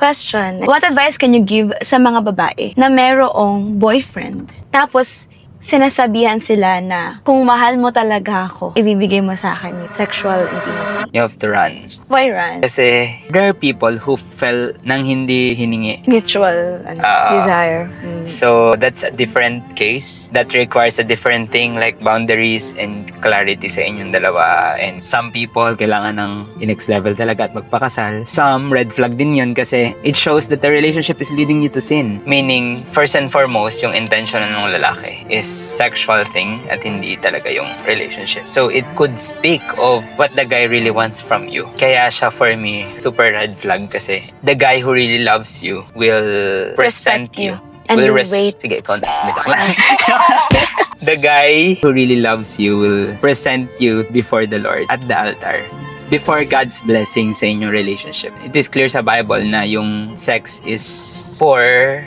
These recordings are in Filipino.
Question, what advice can you give sa mga babae na merong boyfriend, tapos sinasabihan sila na kung mahal mo talaga ako, ibibigay mo sa akin yung sexual intimacy? You have to run. Why run? Kasi there are people who fell nang hindi hiningi. Mutual desire. So that's a different case that requires a different thing like boundaries and clarity sa inyong dalawa. And some people kailangan ng next level talaga at magpakasal. Some red flag din yun kasi it shows that the relationship is leading you to sin. Meaning, first and foremost, yung intention ng lalaki is sexual thing at hindi talaga yung relationship. So it could speak of what the guy really wants from you. Kaya siya for me, super red flag kasi the guy who really loves you will present you. And Will will wait. Sige, ikaw na. The guy who really loves you will present you before the Lord at the altar. Before God's blessing sa inyong relationship. It is clear sa Bible na yung sex is for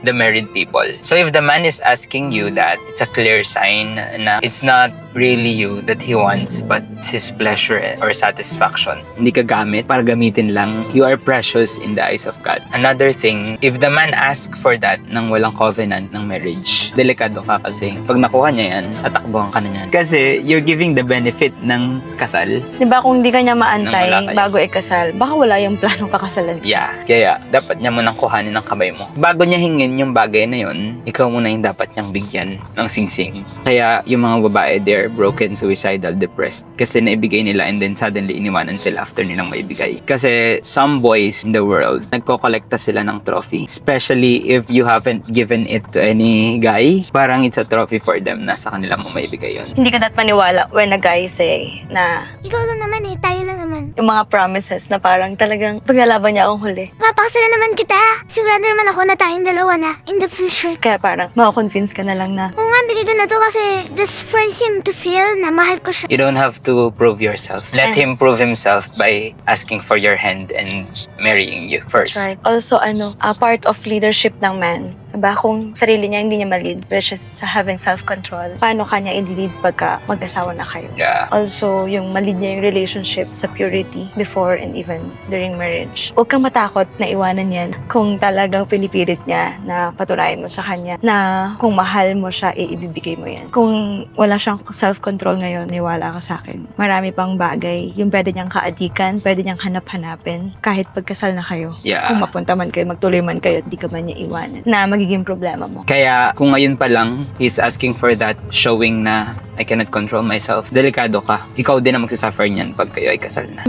the married people. So if the man is asking you that, it's a clear sign na it's not really you that he wants, but his pleasure or satisfaction. Hindi ka gamit para gamitin lang. You are precious in the eyes of God. Another thing, if the man asks for that nang walang covenant ng marriage, delikado ka kasi pag nakuha niya yan, tatakbuhan ka na yan. Kasi you're giving the benefit ng kasal. Diba kung di ka niya Nang wala maantay kayo. bago ikasal, baka wala yung planong kakasalan. Yeah, kaya dapat niya munang kuhanin ng kamay mo. Bago niya hingin yung bagay na yun, ikaw muna yung dapat niyang bigyan ng singsing. Kaya yung mga babae, they're broken, suicidal, depressed. Kasi naibigay nila and then suddenly iniwanan sila after nilang maibigay. Kasi some boys in the world, nagkokolekta sila ng trophy. Especially if you haven't given it to any guy, parang it's a trophy for them na sa kanila mo maibigay yun. Hindi ka dapat maniwala when a guy say na Ikaw lang naman eh, tayo lang naman. yung mga promises na parang talagang paglalaban niya akong huli. Papakasalan naman kita. Sigurado naman ako na tayong dalawa na in the future. Kaya parang makakonvince ka na lang na Oo nga, bigay ko na to kasi just for him to feel na mahal ko siya. You don't have to prove yourself. Let him prove himself by asking for your hand and marrying you first. That's right. Also, a part of leadership ng man. Diba? Kung sarili niya, hindi niya ma-lead, which is having self-control. Paano kanya i-lead pagka mag-asawa na kayo? Yeah. Also, yung ma-lead niya yung relationship sa purity before and even during marriage. Huwag kang matakot na iwanan yan kung talagang pinipilit niya na patunayan mo sa kanya na kung mahal mo siya, ibibigay mo yan. Kung wala siyang self-control ngayon, niwala ka sa akin. Marami pang bagay. Yung pwede niyang kaadikan, pwede niyang hanap-hanapin kahit pagkasal na kayo. Yeah. Kung mapunta man kayo, magtuloy man kayo, di ka man niya iwanan. Na magiging problema mo. Kaya kung ngayon pa lang, he's asking for that, showing na I cannot control myself, delikado ka. Ikaw din ang magsasuffer niyan pag kayo ay kasal na.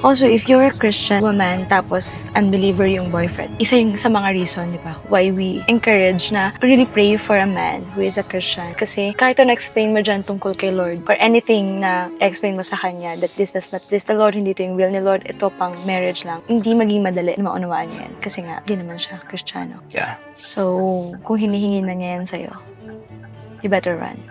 Also, if you're a Christian woman, tapos unbeliever yung boyfriend, isa yung sa mga reason, di ba, why we encourage na really pray for a man who is a Christian. Kasi kahit na-explain mo dyan tungkol kay Lord, or anything na explain mo sa kanya that this does not please the Lord, hindi ito yung will ni Lord, ito pang marriage lang, hindi maging madali na maunawaan niya yan. Kasi nga, di naman siya Kristiyano. Yeah. So, kung hinihingi na niya yan sa'yo, you better run.